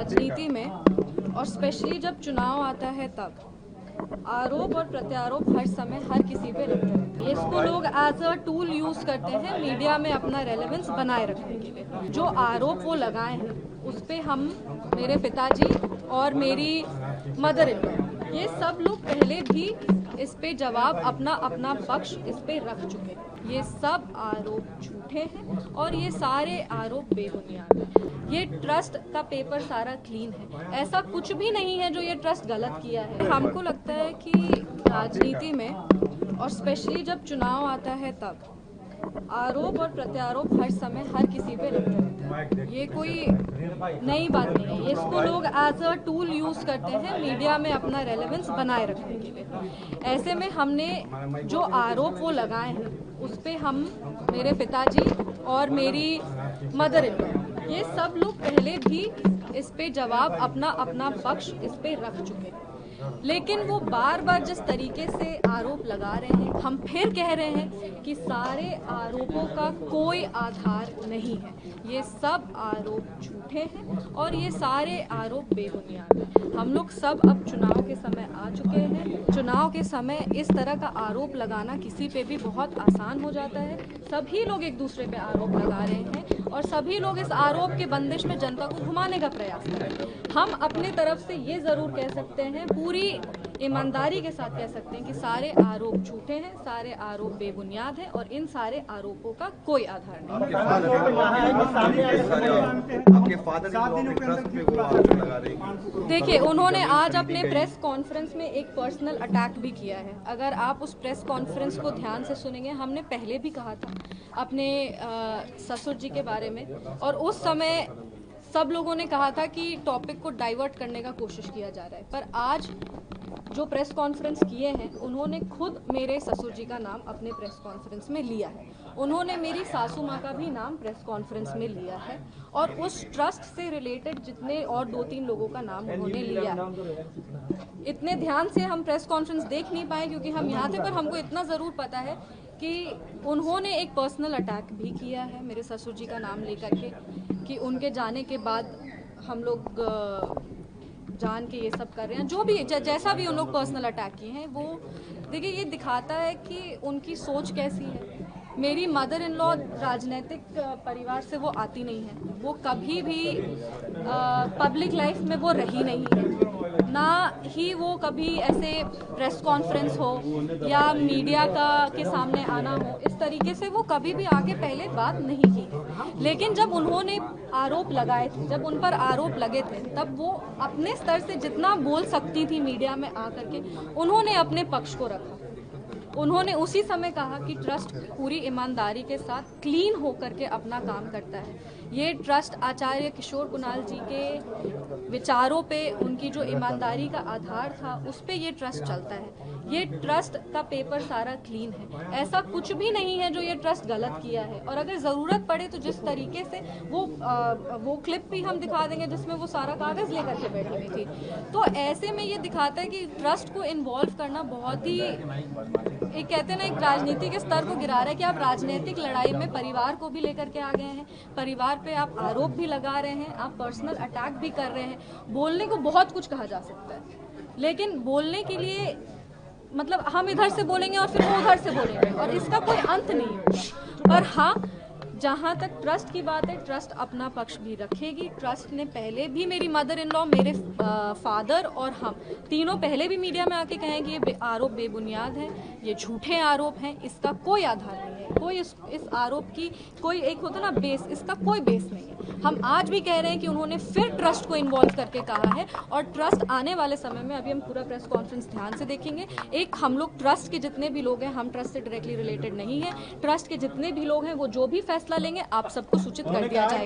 राजनीति में और स्पेशली जब चुनाव आता है तब आरोप और प्रत्यारोप हर समय हर किसी पे लगते रहते हैं। इसको लोग एज अ टूल यूज करते हैं मीडिया में अपना रेलेवेंस बनाए रखने के लिए। जो आरोप वो लगाए हैं उस पे हम, मेरे पिताजी और मेरी मदर इन लॉ, ये सब लोग पहले भी इस पे जवाब अपना अपना पक्ष इस पे रख चुके हैं। ये सब आरोप झूठे हैं और ये सारे आरोप बेबुनियाद हैं। ये ट्रस्ट का पेपर सारा क्लीन है, ऐसा कुछ भी नहीं है जो ये ट्रस्ट गलत किया है। हमको लगता है कि राजनीति में और स्पेशली जब चुनाव आता है तब आरोप और प्रत्यारोप हर समय हर किसी पे लगते रहते हैं। ये कोई नई बात नहीं है। इसको लोग एज अ टूल यूज करते हैं मीडिया में अपना रेलेवेंस बनाए रखने के लिए। ऐसे में हमने जो आरोप वो लगाए हैं उस पे हम, मेरे पिताजी और मेरी मदर इन लॉ, ये सब लोग पहले भी इस पे जवाब अपना अपना पक्ष इस पे रख चुके हैं। लेकिन वो बार बार जिस तरीके से आरोप लगा रहे हैं, हम फिर कह रहे हैं कि सारे आरोपों का कोई आधार नहीं है। ये सब आरोप झूठे हैं और ये सारे आरोप बेबुनियाद हैं। हम लोग सब अब चुनाव के समय आ चुके हैं। चुनाव के समय इस तरह का आरोप लगाना किसी पे भी बहुत आसान हो जाता है। सभी लोग एक दूसरे पे आरोप लगा रहे हैं और सभी लोग इस आरोप के बंदिश में जनता को घुमाने का प्रयास कर रहे हैं। हम अपने तरफ से ये जरूर कह सकते हैं, पूरी ईमानदारी के साथ कह सकते हैं कि सारे आरोप झूठे हैं, सारे आरोप बेबुनियाद हैं और इन सारे आरोपों का कोई आधार नहीं। देखिए, उन्होंने आज अपने प्रेस कॉन्फ्रेंस में एक पर्सनल अटैक भी किया है। अगर आप उस प्रेस कॉन्फ्रेंस को ध्यान से सुनेंगे, हमने पहले भी कहा था अपने ससुर जी के बारे में, और उस समय सब लोगों ने कहा था कि टॉपिक को डाइवर्ट करने का कोशिश किया जा रहा है। पर आज जो प्रेस कॉन्फ्रेंस किए हैं, उन्होंने खुद मेरे ससुर जी का नाम अपने प्रेस कॉन्फ्रेंस में लिया है। उन्होंने मेरी सासू माँ का भी नाम प्रेस कॉन्फ्रेंस में लिया है और उस ट्रस्ट से रिलेटेड जितने और 2-3 लोगों का नाम उन्होंने लिया है। इतने ध्यान से हम प्रेस कॉन्फ्रेंस देख नहीं पाए क्योंकि हम यहाँ थे, पर हमको इतना ज़रूर पता है कि उन्होंने एक पर्सनल अटैक भी किया है मेरे ससुर जी का नाम लेकर के, कि उनके जाने के बाद हम लोग जान के ये सब कर रहे हैं। जो भी जैसा भी उन लोग पर्सनल अटैक किए हैं, वो देखिए ये दिखाता है कि उनकी सोच कैसी है। मेरी मदर इन लॉ राजनीतिक परिवार से वो आती नहीं है, वो कभी भी पब्लिक लाइफ में वो रही नहीं है, ना ही वो कभी ऐसे प्रेस कॉन्फ्रेंस हो या मीडिया के सामने आना हो, इस तरीके से वो कभी भी आके पहले बात नहीं की है। लेकिन जब उन्होंने आरोप लगाए थे, जब उन पर आरोप लगे थे, तब वो अपने स्तर से जितना बोल सकती थी मीडिया में आकर के, उन्होंने अपने पक्ष को रखा। उन्होंने उसी समय कहा कि ट्रस्ट पूरी ईमानदारी के साथ क्लीन होकर के अपना काम करता है। ये ट्रस्ट आचार्य किशोर कुणाल जी के विचारों पे, उनकी जो ईमानदारी का आधार था, उस पे ये ट्रस्ट चलता है। ये ट्रस्ट का पेपर सारा क्लीन है, ऐसा कुछ भी नहीं है जो ये ट्रस्ट गलत किया है। और अगर ज़रूरत पड़े तो जिस तरीके से वो क्लिप भी हम दिखा देंगे जिसमें वो सारा कागज़ लेकर के बैठी हुई थी। तो ऐसे में ये दिखाता है कि ट्रस्ट को इन्वॉल्व करना बहुत ही, एक कहते हैं ना, एक राजनीति के स्तर को गिरा रहा है कि आप राजनीतिक लड़ाई में परिवार को भी लेकर के आ गए हैं, परिवार पे आप आरोप भी लगा रहे हैं, आप पर्सनल अटैक भी कर रहे हैं। बोलने को बहुत कुछ कहा जा सकता है, लेकिन बोलने के लिए मतलब हम इधर से बोलेंगे और फिर वो उधर से बोलेंगे और इसका कोई अंत नहीं होगा। पर हाँ, जहाँ तक ट्रस्ट की बात है, ट्रस्ट अपना पक्ष भी रखेगी। ट्रस्ट ने पहले भी, मेरी मदर इन लॉ, मेरे फादर और हम तीनों पहले भी मीडिया में आके कहें कि ये आरोप बेबुनियाद हैं, ये झूठे आरोप हैं, इसका कोई आधार नहीं है, कोई इस आरोप की कोई, एक होता ना बेस, इसका कोई बेस नहीं है। हम आज भी कह रहे हैं कि उन्होंने फिर ट्रस्ट को इन्वॉल्व करके कहा है और ट्रस्ट आने वाले समय में, अभी हम पूरा प्रेस कॉन्फ्रेंस ध्यान से देखेंगे, एक हम लोग ट्रस्ट के जितने भी लोग हैं, हम ट्रस्ट से डायरेक्टली रिलेटेड नहीं है, ट्रस्ट के जितने भी लोग हैं वो जो भी फैसला लेंगे आप सबको सूचित कर दिया जाएगा।